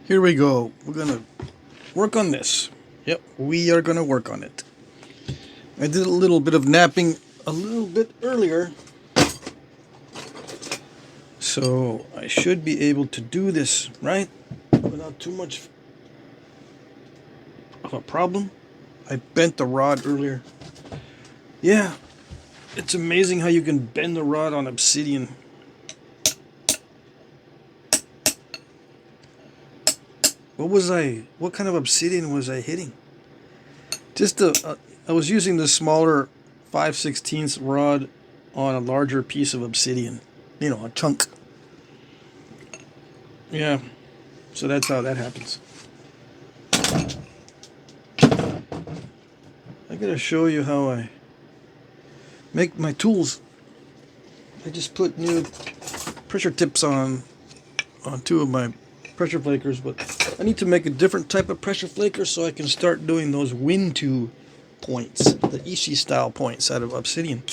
Here we go. We're gonna work on this. Yep, we are gonna work on it. I did a little bit of napping a little bit earlier, so I should be able to do this, right? Without too much of a problem. I bent the rod earlier. Yeah, it's amazing how you can bend the rod on obsidian. What kind of obsidian was I hitting? I was using the smaller 5/16 rod on a larger piece of obsidian. A chunk. Yeah, so that's how that happens. I gotta show you how I make my tools. I just put new pressure tips on two of my pressure flakers, but I need to make a different type of pressure flaker so I can start doing those Win2 points, the Ishii style points out of obsidian.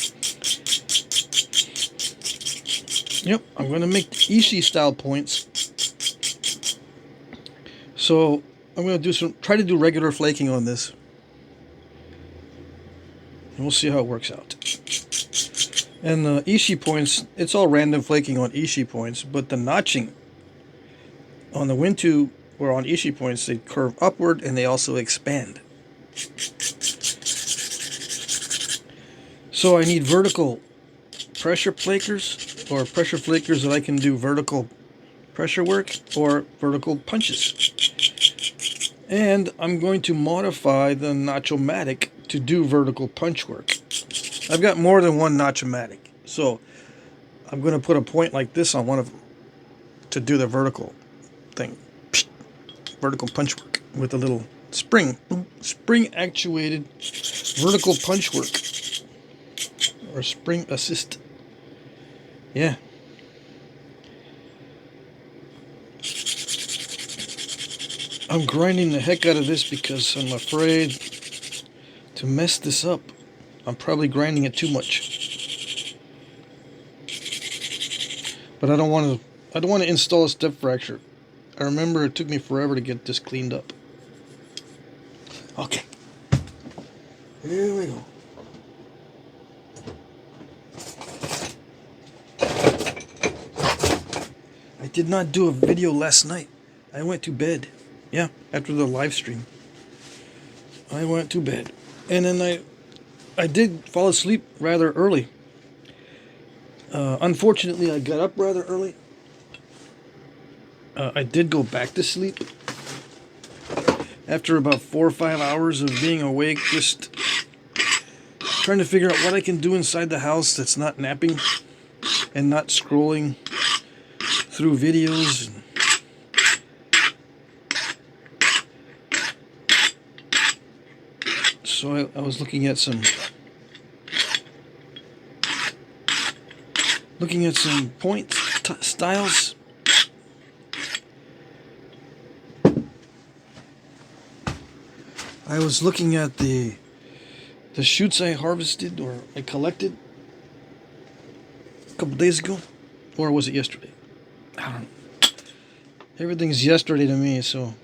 Yep, I'm going to make Ishii style points. So I'm going to try to do regular flaking on this, and we'll see how it works out. And the Ishii points, it's all random flaking on Ishii points, but the notching on the Win2 or on Ishii points, they curve upward and they also expand. So I need vertical pressure flakers, or pressure flakers that I can do vertical pressure work or vertical punches. And I'm going to modify the Nachomatic to do vertical punch work. I've got more than one Nachomatic, so I'm going to put a point like this on one of them to do the vertical thing. Vertical punch work with a little spring actuated vertical punch work, or spring assist. Yeah. I'm grinding the heck out of this because I'm afraid to mess this up. I'm probably grinding it too much. But I don't want to install a step fracture. I remember it took me forever to get this cleaned up. Okay. Here we go. I did not do a video last night. I went to bed. Yeah, after the live stream. I went to bed. And then I did fall asleep rather early. Unfortunately, I got up rather early. I did go back to sleep after about 4 or 5 hours of being awake, just trying to figure out what I can do inside the house that's not napping and not scrolling through videos. So I was looking at some point styles. I was looking at the shoots I harvested or I collected a couple days ago, or was it yesterday? I don't know. Everything's yesterday to me, so.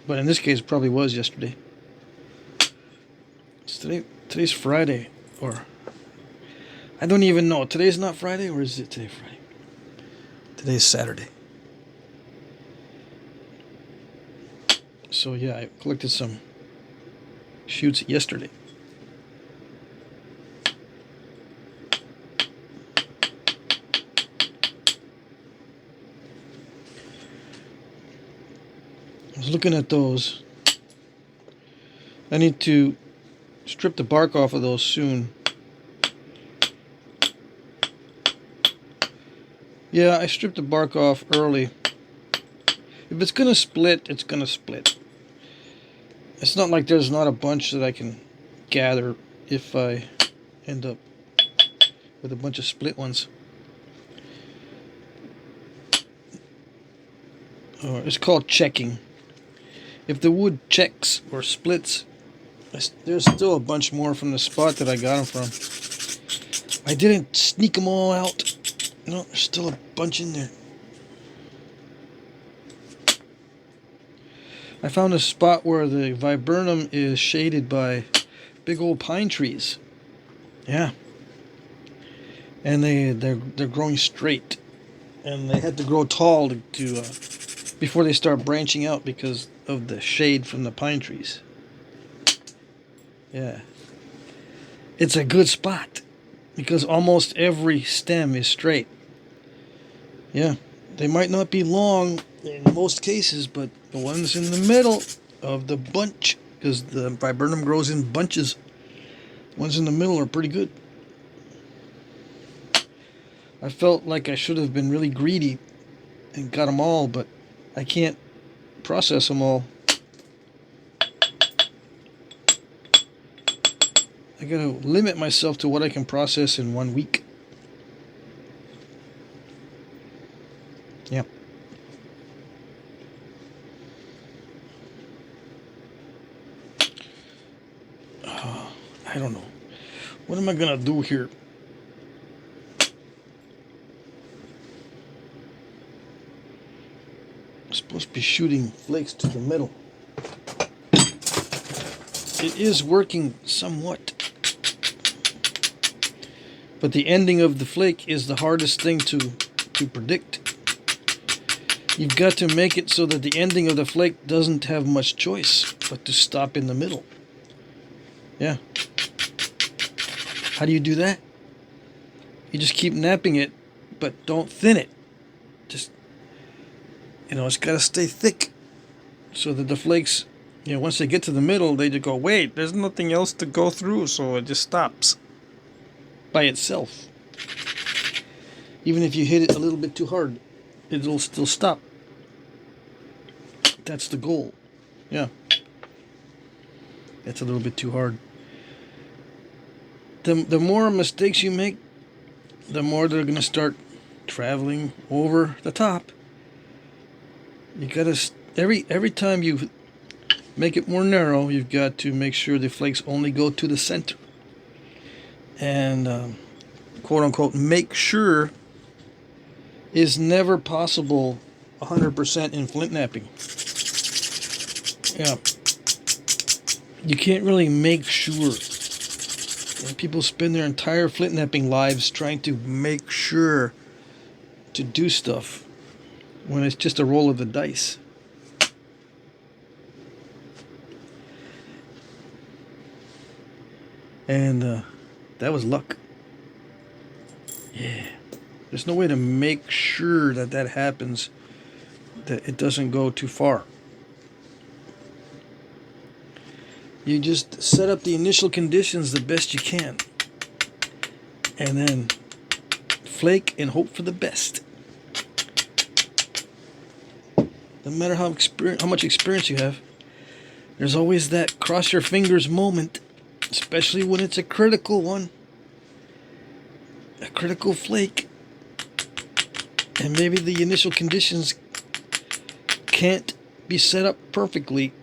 But in this case, it probably was yesterday. Today's Friday, or I don't even know. Today's not Friday, or is it today Friday? Today's Saturday. So yeah, I collected some shoots yesterday. I was looking at those. I need to strip the bark off of those soon. Yeah, I stripped the bark off early. If it's gonna split, it's gonna split. It's not like there's not a bunch that I can gather if I end up with a bunch of split ones. It's called checking. If the wood checks or splits, there's still a bunch more from the spot that I got them from. I didn't sneak them all out. No, there's still a bunch in there. I found a spot where the viburnum is shaded by big old pine trees. Yeah. And they're growing straight. And they had to grow tall to before they start branching out because of the shade from the pine trees. Yeah. It's a good spot because almost every stem is straight. Yeah. They might not be long in most cases, but the ones in the middle of the bunch, because the viburnum grows in bunches, the ones in the middle are pretty good. I felt like I should have been really greedy and got them all, but I can't process them all. I gotta limit myself to what I can process in 1 week. Yeah. I don't know. What am I gonna do here? I'm supposed to be shooting flakes to the middle. It is working somewhat. But the ending of the flake is the hardest thing to predict. You've got to make it so that the ending of the flake doesn't have much choice but to stop in the middle. Yeah. How do you do that? You just keep napping it, but don't thin it. Just, it's got to stay thick so that the flakes, once they get to the middle, they just go, wait, there's nothing else to go through, so it just stops by itself. Even if you hit it a little bit too hard, it'll still stop. That's the goal. Yeah. That's a little bit too hard. The more mistakes you make, the more they're going to start traveling over the top. You got to, every time you make it more narrow, you've got to make sure the flakes only go to the center. And quote unquote, make sure is never possible 100% in flint knapping. Yeah. You can't really make sure. People spend their entire flint knapping lives trying to make sure to do stuff when it's just a roll of the dice. And that was luck. Yeah. There's no way to make sure that happens, that it doesn't go too far. You just set up the initial conditions the best you can. And then flake and hope for the best. No matter how much experience you have, there's always that cross your fingers moment, especially when it's a critical one. A critical flake. And maybe the initial conditions can't be set up perfectly.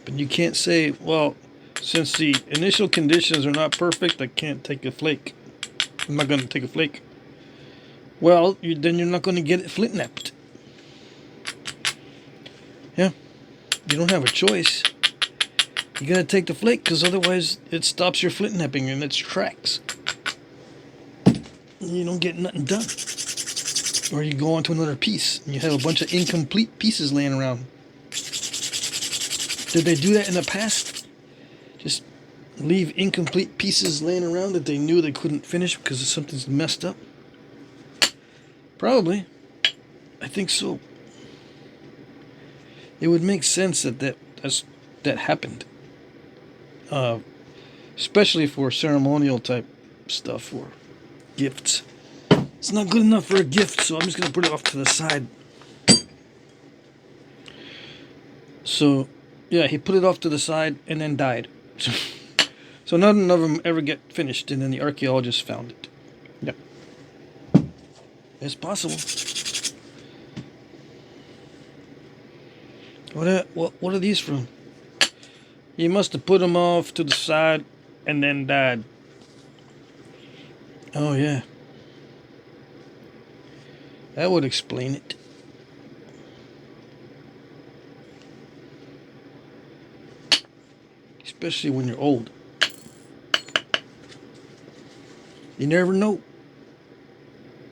But you can't say, well, since the initial conditions are not perfect, I can't take a flake. I'm not going to take a flake. Well, then you're not going to get it flint knapped. Yeah. You don't have a choice. You got to take the flake because otherwise it stops your flint knapping in its tracks. You don't get nothing done. Or you go on to another piece and you have a bunch of incomplete pieces laying around. Did they do that in the past? Just leave incomplete pieces laying around that they knew they couldn't finish because something's messed up? Probably. I think so. It would make sense that happened. Especially for ceremonial type stuff or gifts. It's not good enough for a gift, so I'm just going to put it off to the side. So, yeah, he put it off to the side and then died. So none of them ever get finished, and then the archaeologists found it. Yep. It's possible. What are these from? He must have put them off to the side and then died. Oh, yeah. That would explain it. especially when you're old. You never know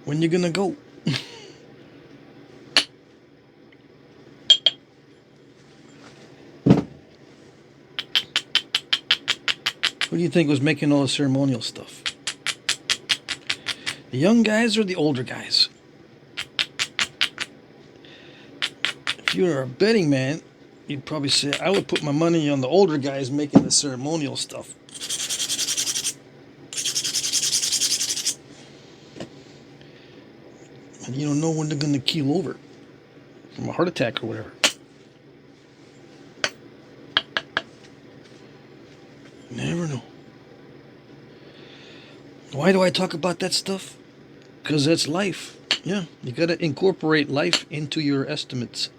when you're gonna go. Who do you think was making all the ceremonial stuff? The young guys or the older guys? If you were a betting man, you'd probably say, I would put my money on the older guys making the ceremonial stuff. And you don't know when they're going to keel over from a heart attack or whatever. Never know. Why do I talk about that stuff? Because that's life. Yeah, you got to incorporate life into your estimates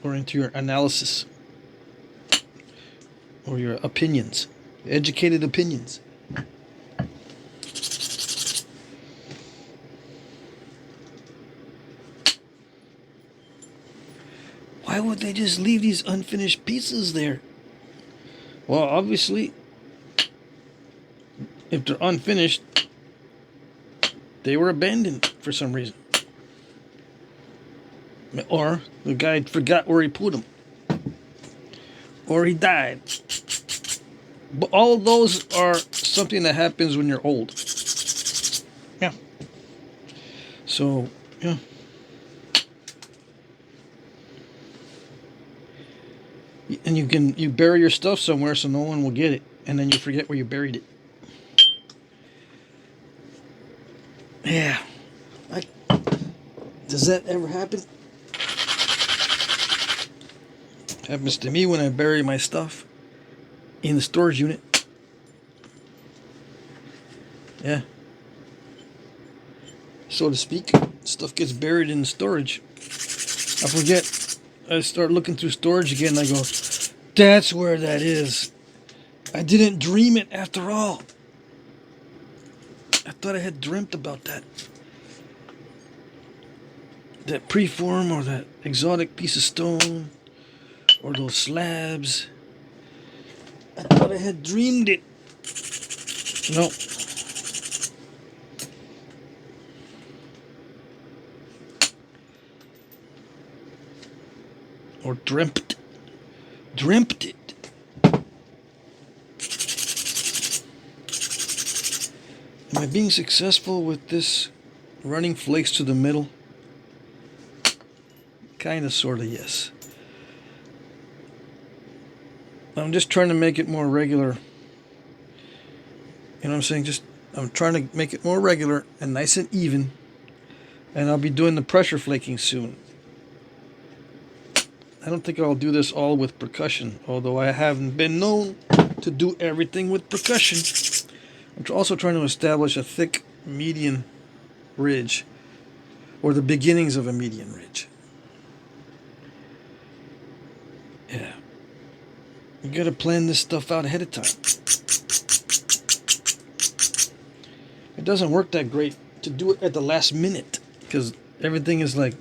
or into your analysis or your opinions, educated opinions. Why would they just leave these unfinished pieces there? Well, obviously, if they're unfinished, they were abandoned for some reason. Or the guy forgot where he put them. Or he died. But all of those are something that happens when you're old. Yeah. So, yeah. And you bury your stuff somewhere so no one will get it. And then you forget where you buried it. Yeah. Does that ever happen? Happens to me when I bury my stuff in the storage unit. Yeah. So to speak, stuff gets buried in storage. I forget. I start looking through storage again and I go, that's where that is. I didn't dream it after all. I thought I had dreamt about that. That preform or that exotic piece of stone or those slabs. I thought I had dreamed it. No. Or dreamt. Dreamt it. Am I being successful with this running flakes to the middle? Kinda, sorta, yes. I'm just trying to make it more regular. You know what I'm saying? I'm trying to make it more regular and nice and even. And I'll be doing the pressure flaking soon. I don't think I'll do this all with percussion, although I haven't been known to do everything with percussion. I'm also trying to establish a thick median ridge, or the beginnings of a median ridge. Yeah. You gotta plan this stuff out ahead of time. It doesn't work that great to do it at the last minute, because everything is like,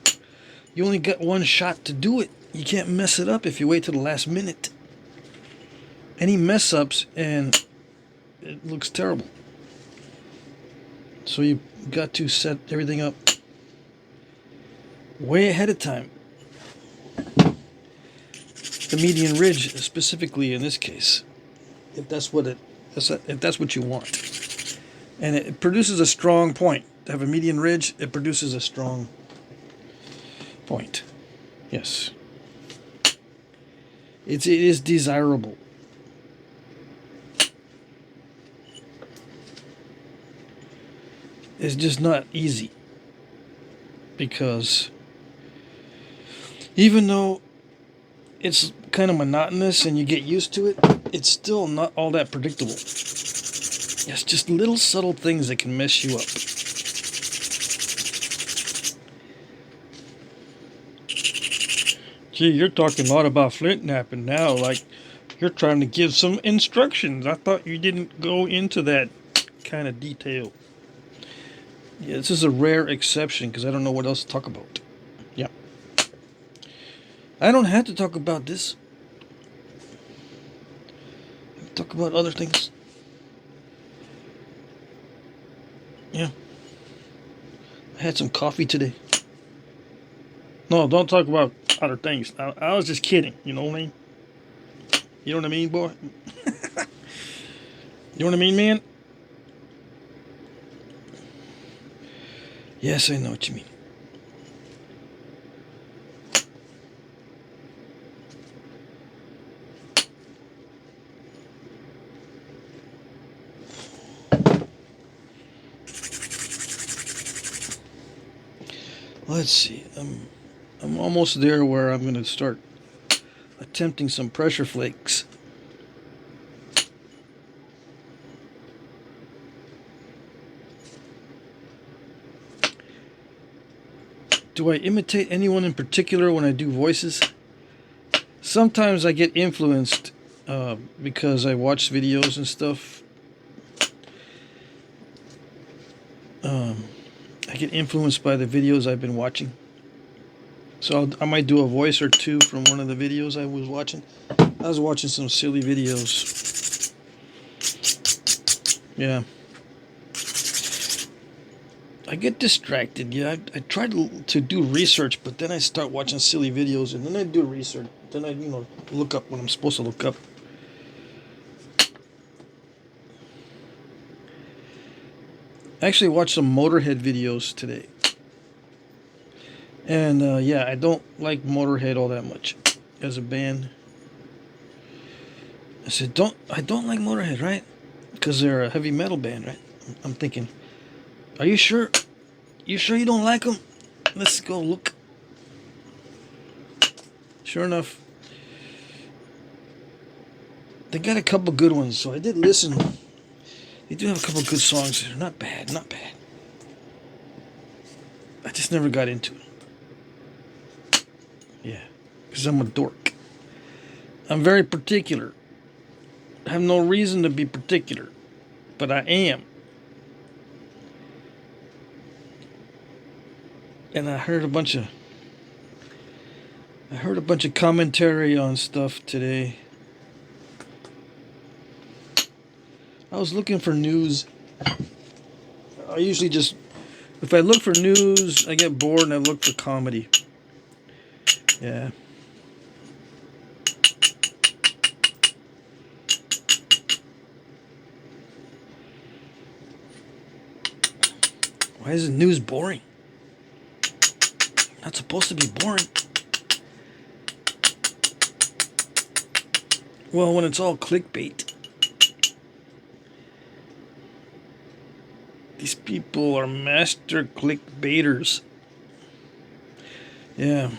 you only got one shot to do it. You can't mess it up if you wait till the last minute. Any mess ups and it looks terrible. So you got to set everything up way ahead of time. The median ridge specifically in this case, if that's what you want. And it produces a strong point. To have a median ridge, it produces a strong point. Yes. It is desirable. It's just not easy. Because even though it's kind of monotonous and you get used to it, it's still not all that predictable. It's just little subtle things that can mess you up. Gee, you're talking a lot about flint knapping now, like you're trying to give some instructions. I thought you didn't go into that kind of detail. Yeah, this is a rare exception because I don't know what else to talk about. Yeah. I don't have to talk about this. about other things. Yeah. I had some coffee today. No, don't talk about other things. I was just kidding. You know what I mean? You know what I mean, boy? You know what I mean, man? Yes, I know what you mean. Let's see. I'm almost there where I'm going to start attempting some pressure flakes. Do I imitate anyone in particular when I do voices? Sometimes I get influenced because I watch videos and stuff. I get influenced by the videos I've been watching. So I might do a voice or two from one of the videos I was watching. I was watching some silly videos. Yeah. I get distracted. Yeah, I try to do research, but then I start watching silly videos, and then I do research. Then I, look up what I'm supposed to look up. I actually watched some Motorhead videos today. And yeah, I don't like Motorhead all that much as a band. I said, I don't like Motorhead, right? Because they're a heavy metal band, right? I'm thinking, are you sure? You sure you don't like them? Let's go look. Sure enough, they got a couple good ones, so I did listen. They do have a couple good songs. They're not bad, not bad. I just never got into it. Yeah, because I'm a dork. I'm very particular. I have no reason to be particular, but I am. And I heard a bunch of commentary on stuff today. I was looking for news. I usually just, if I look for news, I get bored and I look for comedy. Yeah. Why is the news boring? Not supposed to be boring. Well, when it's all clickbait. These people are master clickbaiters. Yeah.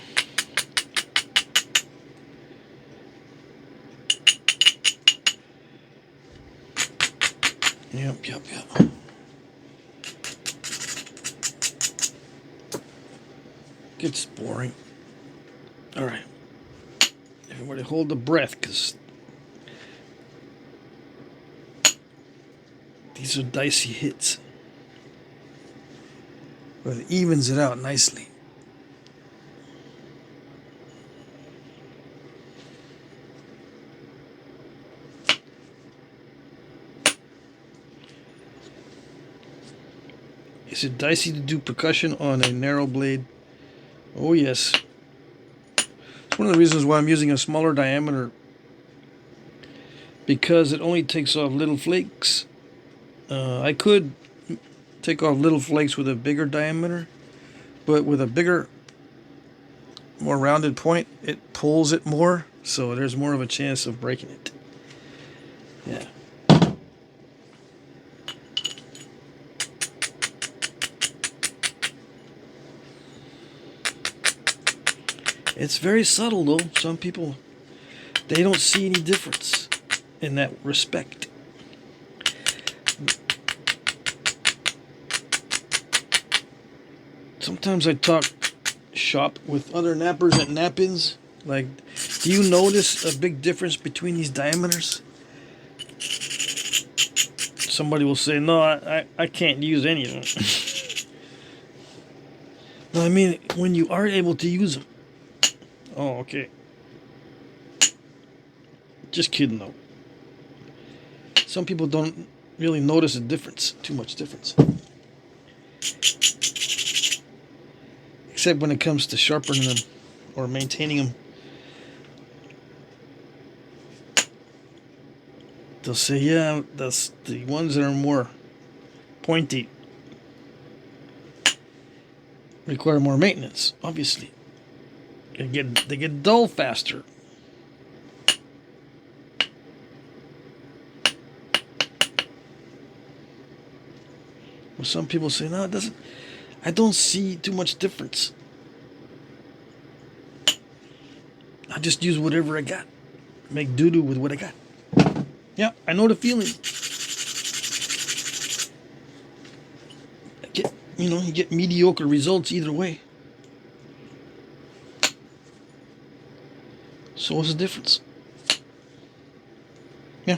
Yep. Gets boring. Alright. Everybody hold the breath, because these are dicey hits. But it evens it out nicely. Is it dicey to do percussion on a narrow blade? Oh yes. It's one of the reasons why I'm using a smaller diameter, because it only takes off little flakes. I could take off little flakes with a bigger diameter, but with a bigger, more rounded point, it pulls it more, so there's more of a chance of breaking it. Yeah. It's very subtle, though. Some people, they don't see any difference in that respect. Sometimes I talk shop with other nappers at nap-ins. Like, do you notice a big difference between these diameters? Somebody will say, no, I can't use any of them. No, I mean, when you are able to use them. Oh, okay. Just kidding, though. Some people don't really notice a difference, too much difference. Except when it comes to sharpening them or maintaining them. They'll say, yeah, that's the ones that are more pointy require more maintenance, obviously. They get dull faster. Well, some people say, no, it doesn't. I don't see too much difference. I just use whatever I got. Make doo-doo with what I got. Yeah, I know the feeling. You get mediocre results either way. So what's the difference? Yeah.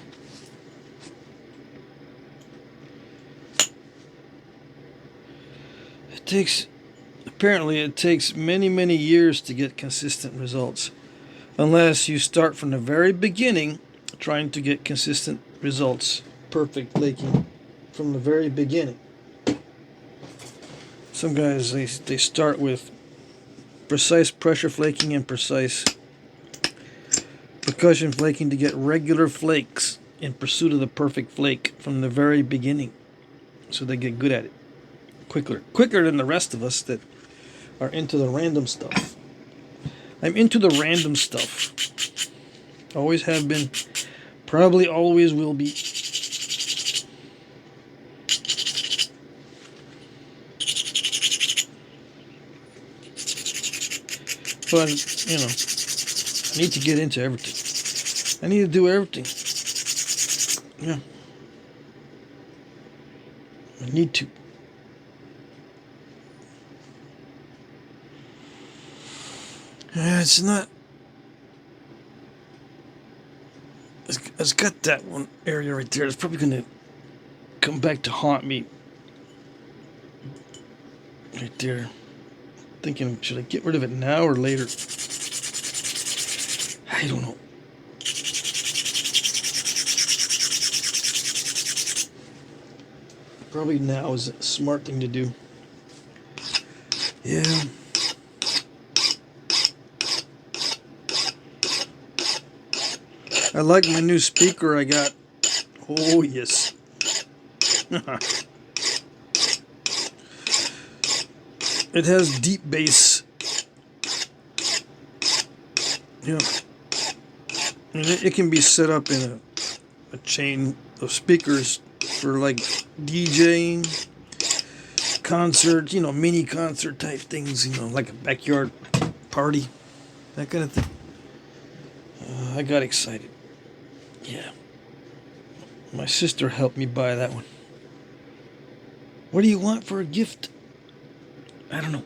Apparently it takes many, many years to get consistent results. Unless you start from the very beginning trying to get consistent results. Perfect flaking from the very beginning. Some guys, they start with precise pressure flaking and precise percussion flaking to get regular flakes in pursuit of the perfect flake from the very beginning. So they get good at it. Quicker than the rest of us that are into the random stuff. I'm into the random stuff. Always have been. Probably always will be. But, I need to get into everything. I need to do everything. Yeah. I need to. It's not. It's got that one area right there. It's probably going to come back to haunt me. Right there. Thinking, should I get rid of it now or later? I don't know. Probably now is a smart thing to do. Yeah. I like my new speaker I got. Oh, yes. It has deep bass. Yeah. And it can be set up in a chain of speakers for like DJing, concert, mini concert type things, like a backyard party, that kind of thing. I got excited. Yeah. My sister helped me buy that one. What do you want for a gift? I don't know.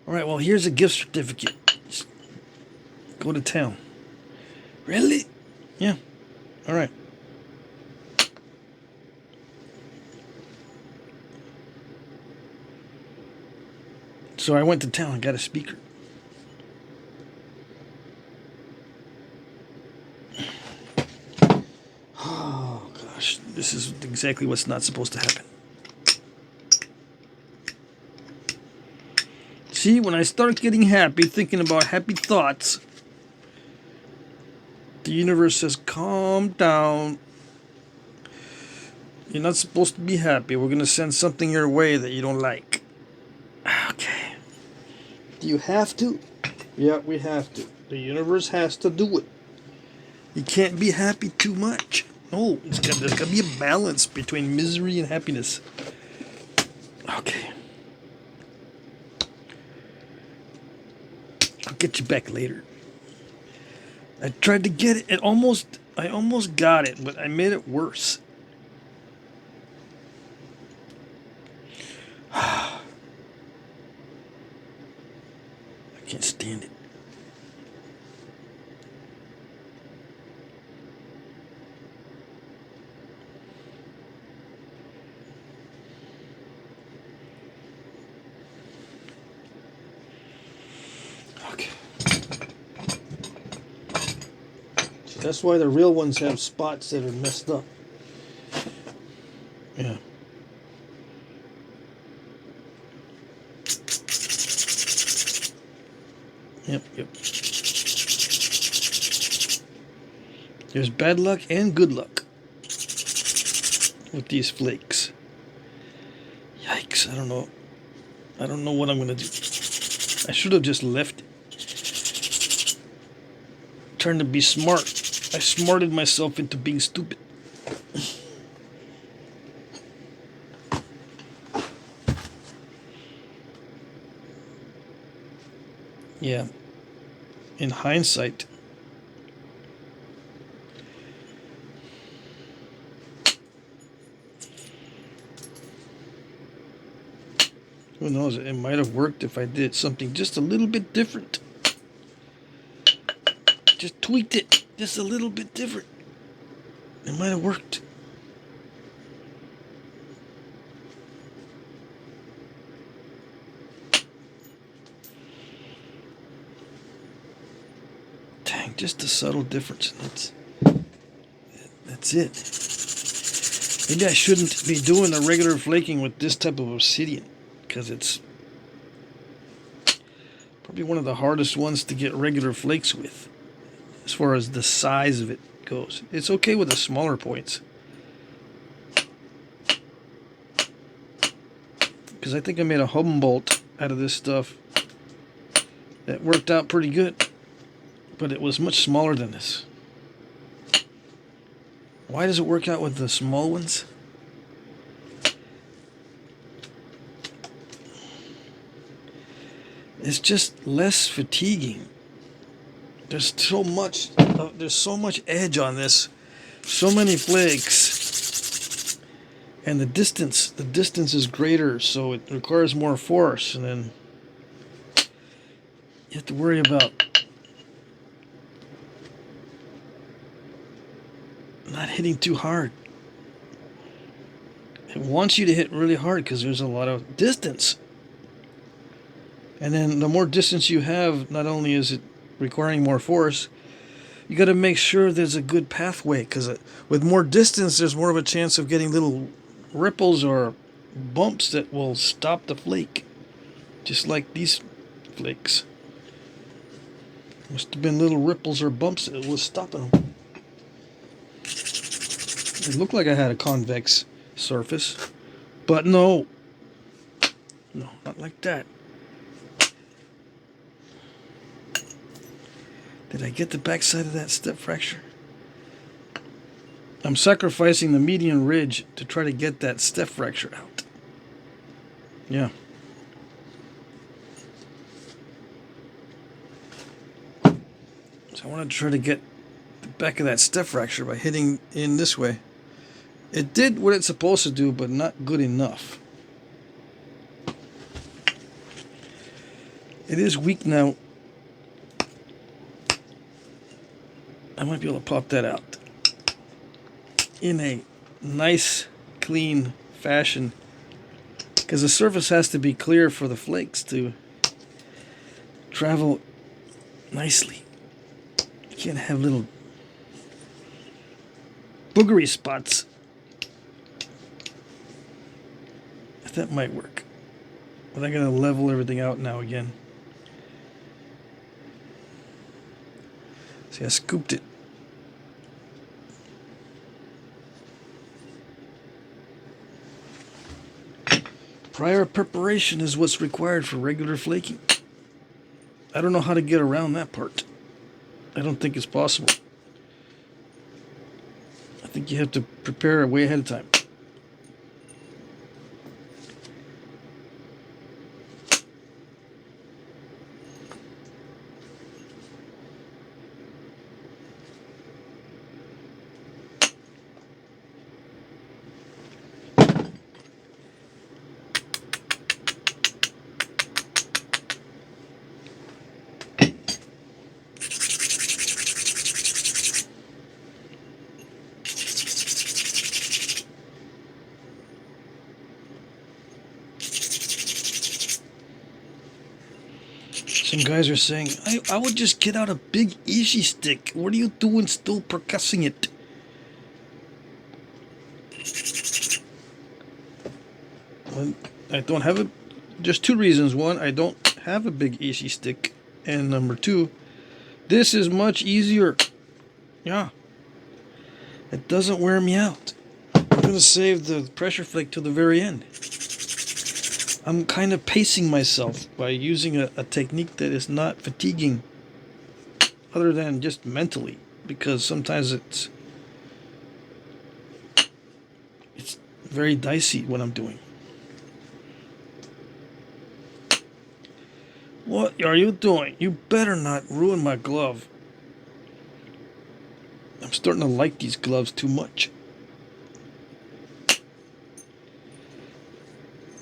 All right, well, here's a gift certificate. Just go to town. Really? Yeah. All right. So I went to town and got a speaker. Oh, gosh. This is exactly what's not supposed to happen. See, when I start getting happy, thinking about happy thoughts, the universe says, calm down. You're not supposed to be happy. We're going to send something your way that you don't like. Okay. Do you have to? Yeah, we have to. The universe has to do it. You can't be happy too much. No, there's got to be a balance between misery and happiness. Okay. I'll get you back later. I tried to get it. I almost got it, but I made it worse. I can't stand it. Okay. That's why the real ones have spots that are messed up. Yeah. Yep. There's bad luck and good luck with these flakes. Yikes, I don't know. I don't know what I'm gonna do. I should have just left it. Trying to be smart. I smarted myself into being stupid. Yeah. In hindsight. Who knows? It might have worked if I did something just a little bit different. Just tweaked it just a little bit different. It might have worked. Dang, just a subtle difference. That's it. Maybe I shouldn't be doing the regular flaking with this type of obsidian, because it's probably one of the hardest ones to get regular flakes with, as far as the size of it goes. It's okay with the smaller points, because I think I made a Humboldt out of this stuff that worked out pretty good, but it was much smaller than this. Why does it work out with the small ones? It's just less fatiguing. There's so much edge on this, so many flakes, and the distance is greater, so it requires more force, and then you have to worry about not hitting too hard. It wants you to hit really hard because there's a lot of distance. And then the more distance you have, not only is it requiring more force, you got to make sure there's a good pathway, because with more distance, there's more of a chance of getting little ripples or bumps that will stop the flake, just like these flakes. Must have been little ripples or bumps that was stopping them. It looked like I had a convex surface, but no, not like that. Did I get the backside of that step fracture? I'm sacrificing the median ridge to try to get that step fracture out. Yeah. So I want to try to get the back of that step fracture by hitting in this way. It did what it's supposed to do, but not good enough. It is weak now. I might be able to pop that out in a nice, clean fashion, because the surface has to be clear for the flakes to travel nicely. You can't have little boogery spots. That might work, but I gotta level everything out now again. See, I scooped it. Prior preparation is what's required for regular flaking. I don't know how to get around that part. I don't think it's possible. I think you have to prepare way ahead of time. Some guys are saying, I would just get out a big Ishi stick. What are you doing still percussing it? Well, I don't have it. Just two reasons. One, I don't have a big Ishi stick. And number two, this is much easier. Yeah. It doesn't wear me out. I'm going to save the pressure flake till the very end. I'm kind of pacing myself by using a technique that is not fatiguing other than just mentally, because sometimes it's very dicey what I'm doing. What are you doing? You better not ruin my glove. I'm starting to like these gloves too much.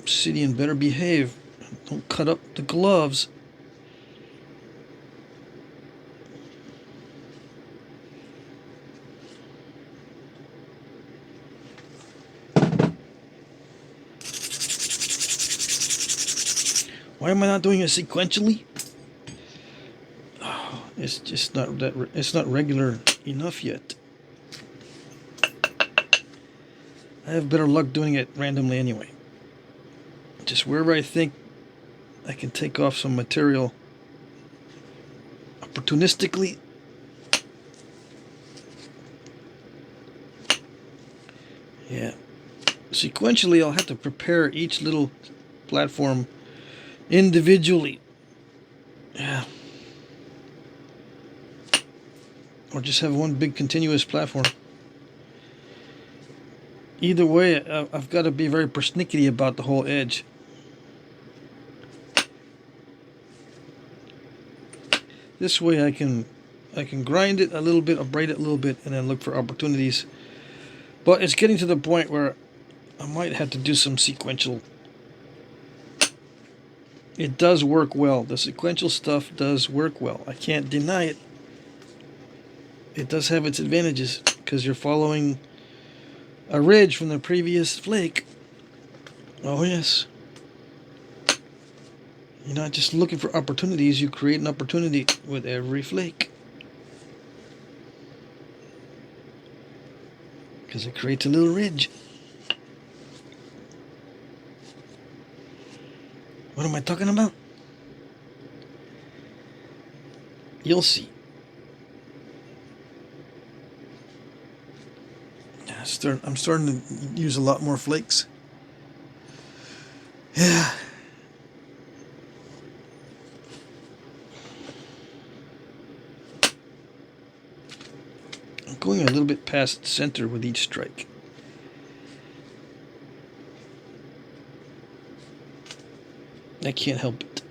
Obsidian better behave. Don't cut up the gloves. Why am I not doing it sequentially? Oh, it's just not that. It's not regular enough yet. I have better luck doing it randomly anyway. Just wherever I think I can take off some material opportunistically. Yeah. Sequentially, I'll have to prepare each little platform individually. Yeah. Or just have one big continuous platform. Either way, I've got to be very persnickety about the whole edge. This way I can grind it a little bit, abrade it a little bit, and then look for opportunities. But it's getting to the point where I might have to do some sequential. It does work well. The sequential stuff does work well. I can't deny it. It does have its advantages because you're following a ridge from the previous flake. Oh yes. You're not just looking for opportunities, you create an opportunity with every flake. Because it creates a little ridge. What am I talking about? You'll see. I'm starting to use a lot more flakes. Yeah. I'm going a little bit past center with each strike. I can't help it.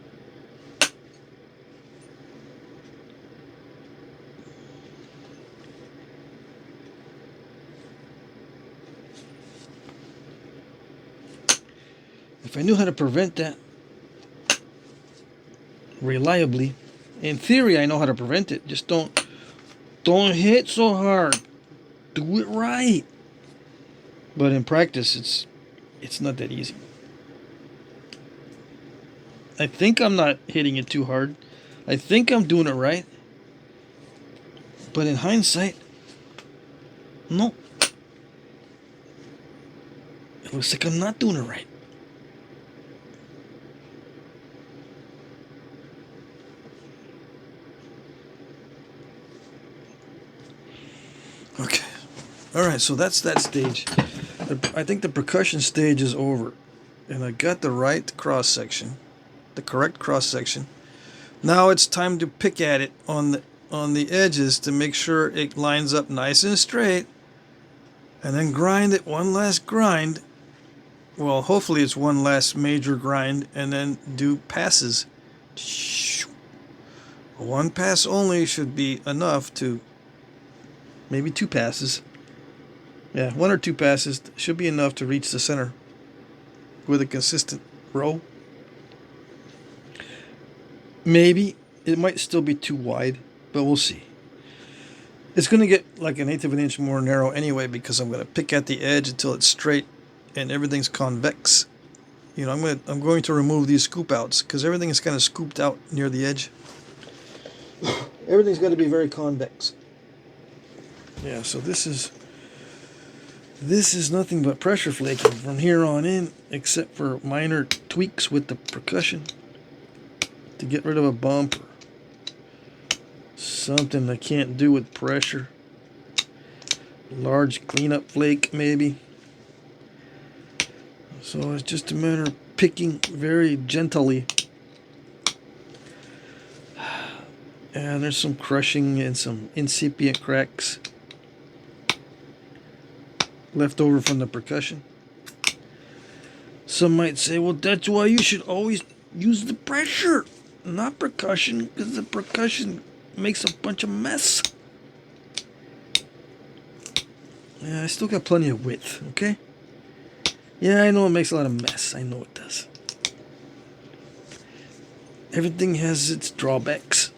If I knew how to prevent that reliably, in theory I know how to prevent it. Just don't hit so hard. Do it right. But in practice it's not that easy. I think I'm not hitting it too hard. I think I'm doing it right. But in hindsight, no. It looks like I'm not doing it right. Okay. Alright, so that's that stage. I think the percussion stage is over. And I got the right cross section. The correct cross section. Now it's time to pick at it on the edges to make sure it lines up nice and straight. And then grind it one last grind. Well, hopefully it's one last major grind, and then do passes. One pass only should be enough to, maybe two passes. Yeah, one or two passes should be enough to reach the center with a consistent row. Maybe it might still be too wide, but we'll see. It's going to get like 1/8 of an inch more narrow anyway, because I'm going to pick at the edge until it's straight and everything's convex. You know, I'm going to remove these scoop outs because everything is kind of scooped out near the edge. Everything's got to be very convex. Yeah, so this is nothing but pressure flaking from here on in, except for minor tweaks with the percussion to get rid of a bump or something I can't do with pressure. Large cleanup flake maybe. So it's just a matter of picking very gently. And there's some crushing and some incipient cracks left over from the percussion. Some might say, well, that's why you should always use the pressure, not percussion, because the percussion makes a bunch of mess. Yeah, I still got plenty of width, okay? Yeah, I know it makes a lot of mess. I know it does. Everything has its drawbacks.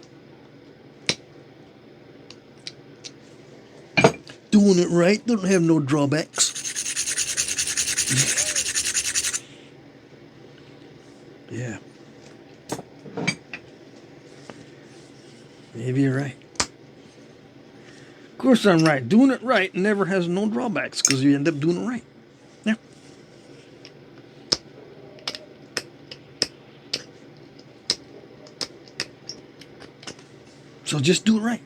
Doing it right don't have no drawbacks. Yeah. Maybe you're right. Of course I'm right. Doing it right never has no drawbacks because you end up doing it right. Yeah. So just do it right.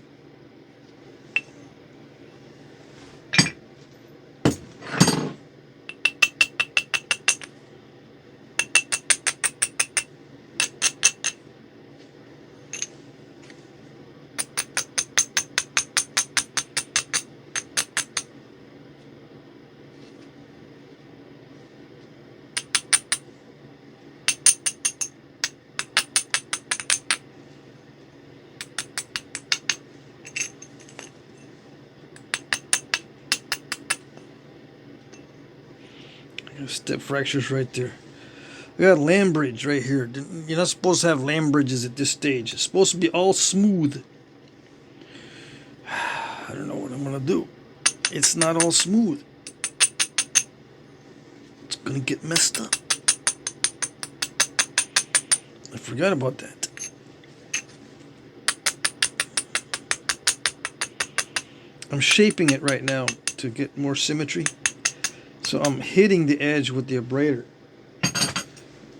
Step fractures right there. We got land bridge right here. You're not supposed to have land bridges at this stage. It's supposed to be all smooth. I don't know what I'm gonna do. It's not all smooth. It's gonna get messed up. I forgot about that. I'm shaping it right now to get more symmetry. So I'm hitting the edge with the abrader.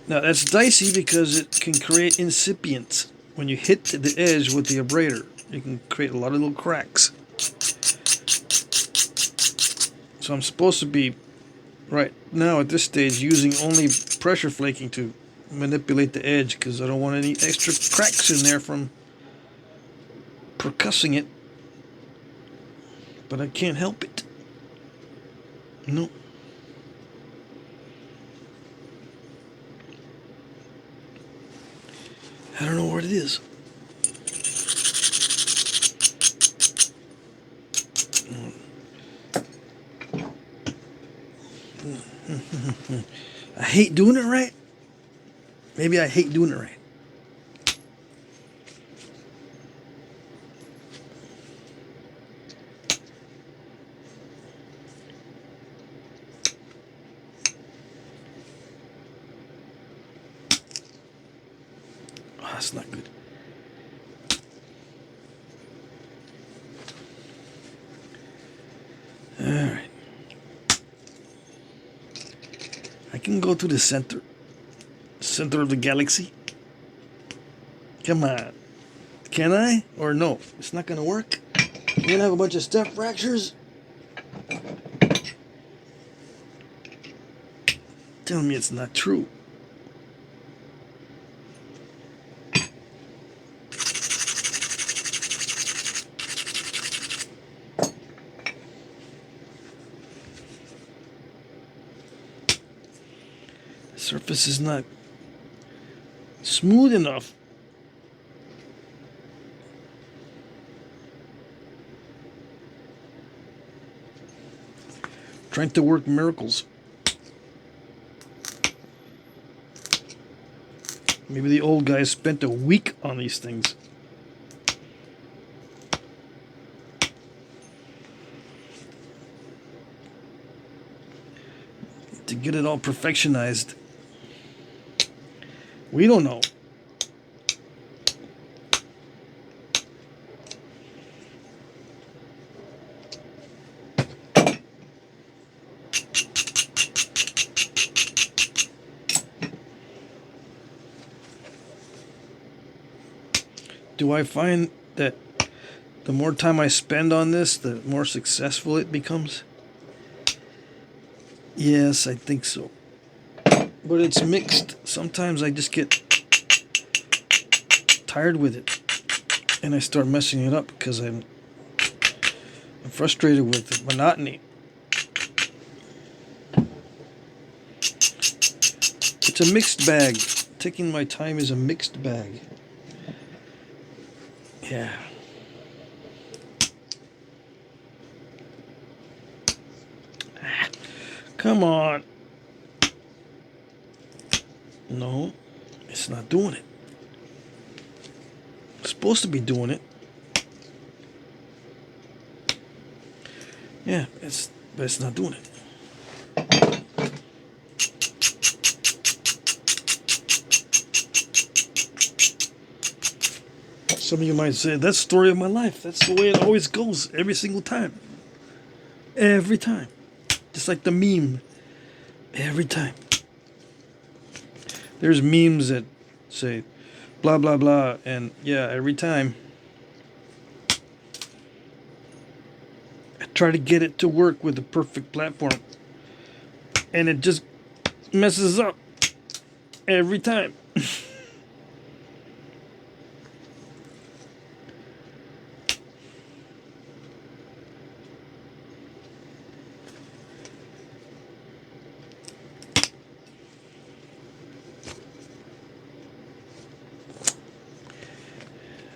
Now that's dicey because it can create incipients. When you hit the edge with the abrader, you can create a lot of little cracks. So I'm supposed to be, right now at this stage, using only pressure flaking to manipulate the edge because I don't want any extra cracks in there from percussing it. But I can't help it. No. I don't know what it is. I hate doing it right. Maybe I hate doing it right. Oh, that's not good. All right. I can go to the center of the galaxy. Come on. Can I? Or no? It's not going to work. You're going to have a bunch of step fractures. Tell me it's not true. The surface is not smooth enough. Trying to work miracles. Maybe the old guys spent a week on these things. To get it all perfectionized. We don't know. Do I find that the more time I spend on this, the more successful it becomes? Yes, I think so. But it's mixed. Sometimes I just get tired with it and I start messing it up because I'm frustrated with the monotony. It's a mixed bag. Taking my time is a mixed bag. Yeah. Come on. No, it's not doing it. It's supposed to be doing it. Yeah, but it's not doing it. Some of you might say, that's the story of my life. That's the way it always goes every single time. Every time. Just like the meme. Every time. There's memes that say blah, blah, blah. And yeah, every time I try to get it to work with the perfect platform. And it just messes up every time.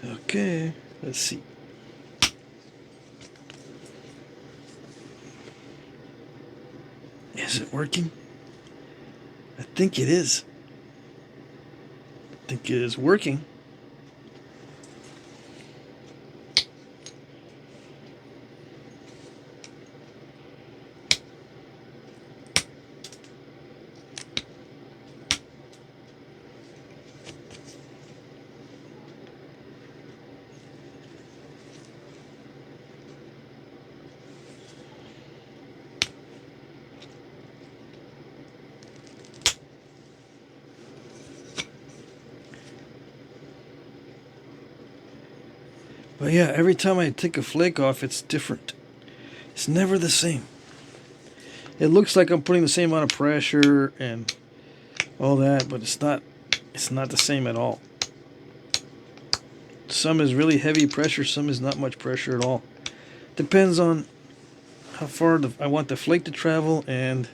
Okay, let's see. Is it working? I think it is. I think it is working. But yeah, every time I take a flake off, it's different. It's never the same. It looks like I'm putting the same amount of pressure and all that, but it's not. It's not the same at all. Some is really heavy pressure, some is not much pressure at all. Depends on how far I want the flake to travel and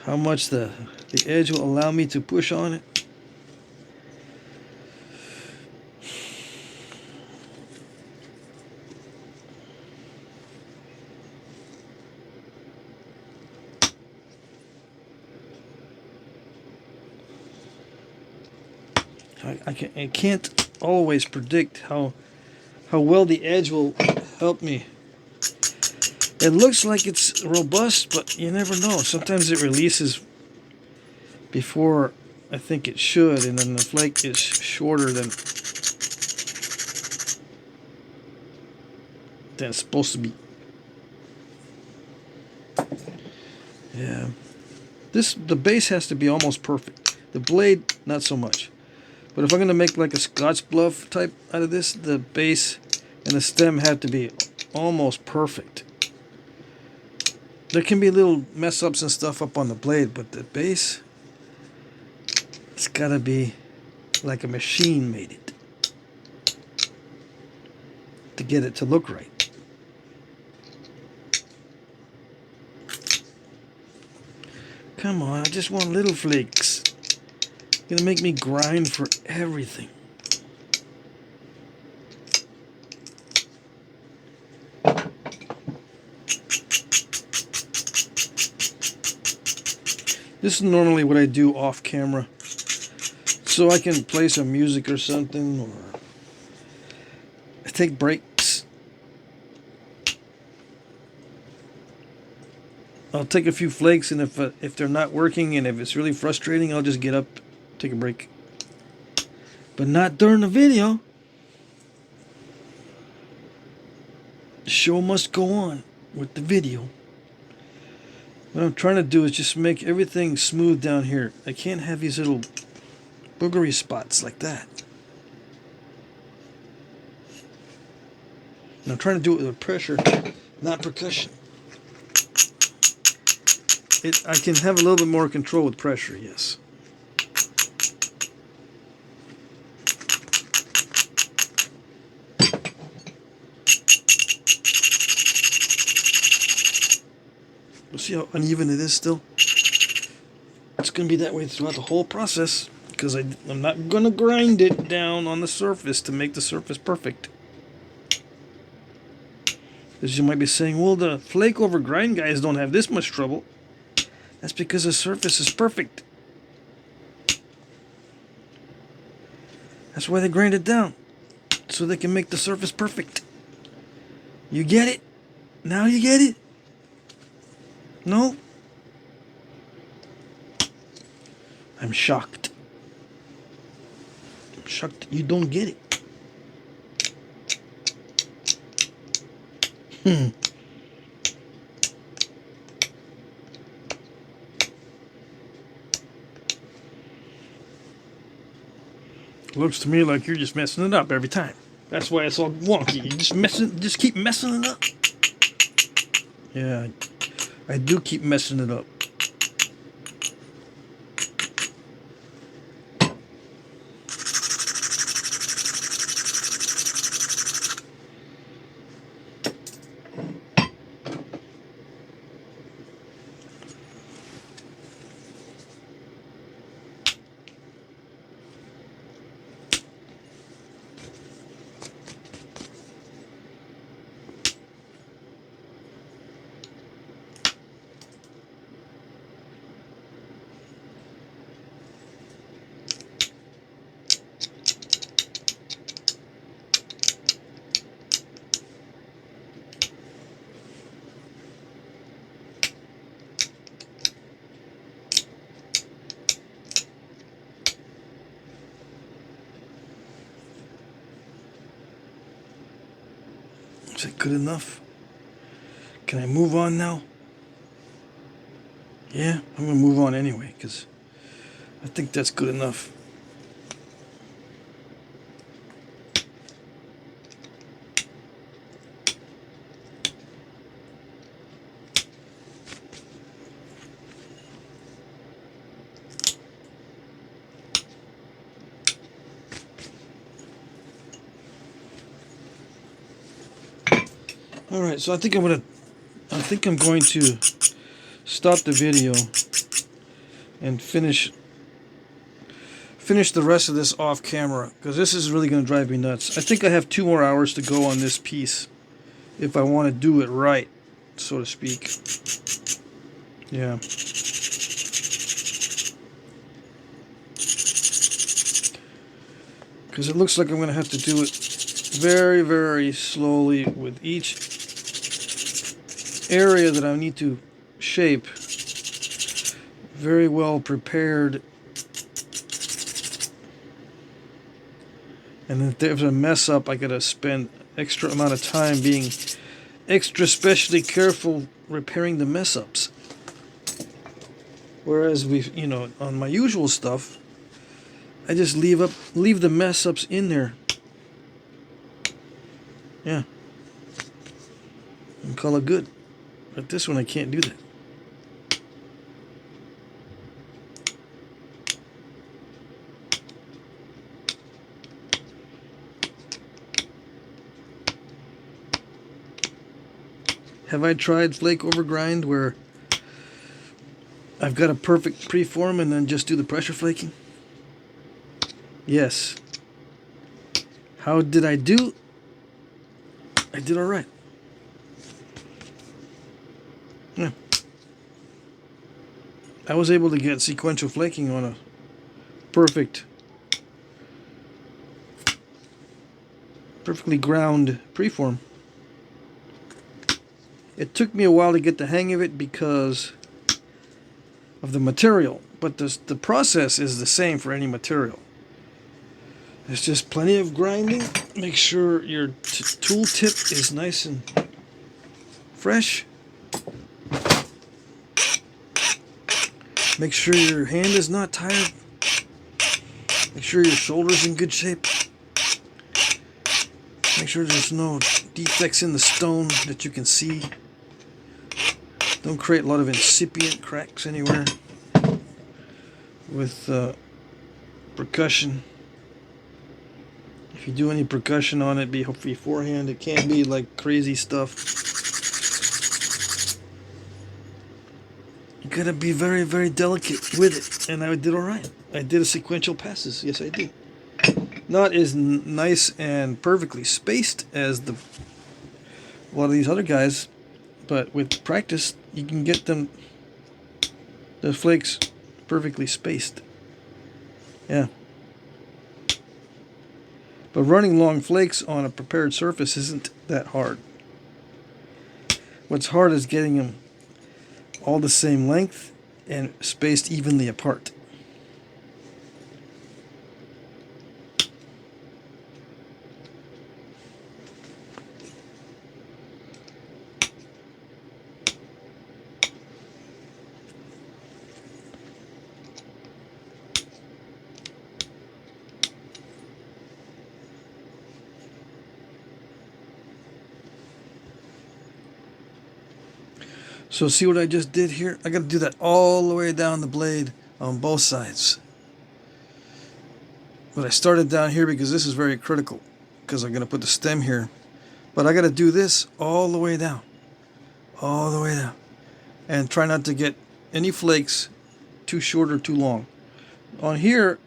how much the edge will allow me to push on it. I can't always predict how well the edge will help me. It looks like it's robust, but you never know. Sometimes it releases before I think it should, and then the flake is shorter than it's supposed to be. Yeah. The base has to be almost perfect. The blade, not so much. But if I'm going to make like a Scotch Bluff type out of this, the base and the stem have to be almost perfect. There can be little mess ups and stuff up on the blade, but the base, it's got to be like a machine made it to get it to look right. Come on, I just want little flakes. You're gonna make me grind for everything. This is normally what I do off camera, so I can play some music or something, or I take breaks. I'll take a few flakes, and if they're not working and if it's really frustrating, I'll just get up, take a break. But not during the video. The show must go on with the video. What I'm trying to do is just make everything smooth down here. I can't have these little boogery spots like that. And I'm trying to do it with pressure, not percussion. I can have a little bit more control with pressure, yes. We'll see how uneven it is still. It's going to be that way throughout the whole process, because I'm not going to grind it down on the surface to make the surface perfect. As you might be saying, well, the flake over grind guys don't have this much trouble. That's because the surface is perfect. That's why they grind it down, so they can make the surface perfect. You get it? Now you get it? No? I'm shocked. I'm shocked you don't get it. Looks to me like you're just messing it up every time. That's why it's all wonky. You just keep messing it up. Yeah, I do keep messing it up. Is it good enough? Can I move on now? Yeah, I'm going to move on anyway, because I think that's good enough. All right, so I think I'm going to stop the video and finish the rest of this off camera, because this is really going to drive me nuts. I think I have 2 more hours to go on this piece if I want to do it right, so to speak. Yeah. Because it looks like I'm going to have to do it very, very slowly with each area that I need to shape. Very well prepared. And if there's a mess up, I gotta spend extra amount of time being extra specially careful repairing the mess ups. Whereas on my usual stuff, I just leave the mess ups in there. Yeah. And call it good. But this one I can't do that. Have I tried flake over grind where I've got a perfect preform and then just do the pressure flaking? Yes. How did I do? I did alright. Yeah. I was able to get sequential flaking on a perfectly ground preform. It took me a while to get the hang of it because of the material, but the process is the same for any material. There's just plenty of grinding. Make sure your tool tip is nice and fresh. Make sure your hand is not tired. Make sure your shoulder's in good shape. Make sure there's no defects in the stone that you can see. Don't create a lot of incipient cracks anywhere with percussion. If you do any percussion on it beforehand, it can't be like crazy stuff. You gotta be very, very delicate with it, and I did all right. I did a sequential passes. Yes, I did. Not as nice and perfectly spaced as a lot of these other guys, but with practice, you can get the flakes perfectly spaced. Yeah. But running long flakes on a prepared surface isn't that hard. What's hard is getting them all the same length and spaced evenly apart. So see what I just did here? I got to do that all the way down the blade on both sides. But I started down here because this is very critical, because I'm going to put the stem here. But I got to do this all the way down. All the way down. And try not to get any flakes too short or too long. On here,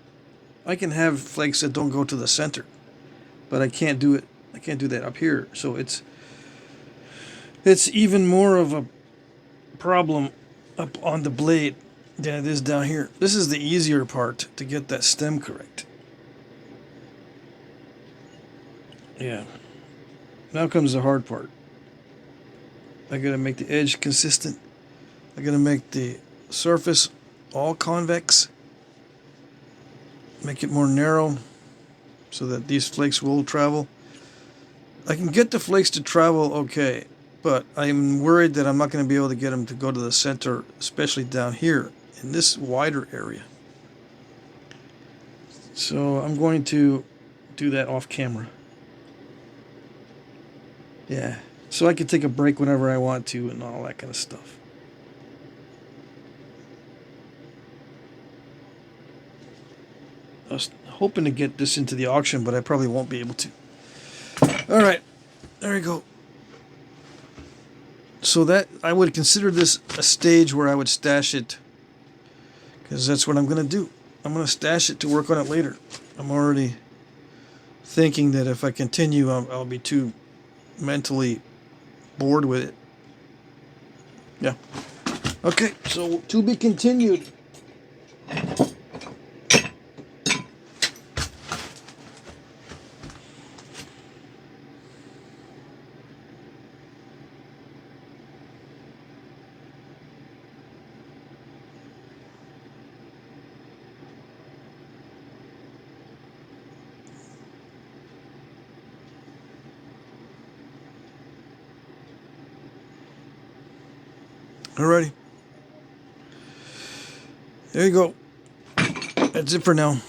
I can have flakes that don't go to the center. But I can't do it. I can't do that up here. So it's even more of a problem up on the blade than it is down here. This is the easier part to get that stem correct. Yeah. Now comes the hard part. I gotta make the edge consistent. I gotta make the surface all convex. Make it more narrow so that these flakes will travel. I can get the flakes to travel okay, but I'm worried that I'm not going to be able to get them to go to the center, especially down here in this wider area. So I'm going to do that off camera. Yeah, so I can take a break whenever I want to and all that kind of stuff. I was hoping to get this into the auction, but I probably won't be able to. All right, there we go. So that I would consider this a stage where I would stash it, because that's what I'm going to do. I'm going to stash it to work on it later. I'm already thinking that if I continue, I'll be too mentally bored with it. Yeah. Okay, so to be continued. Alrighty. There you go. That's it for now.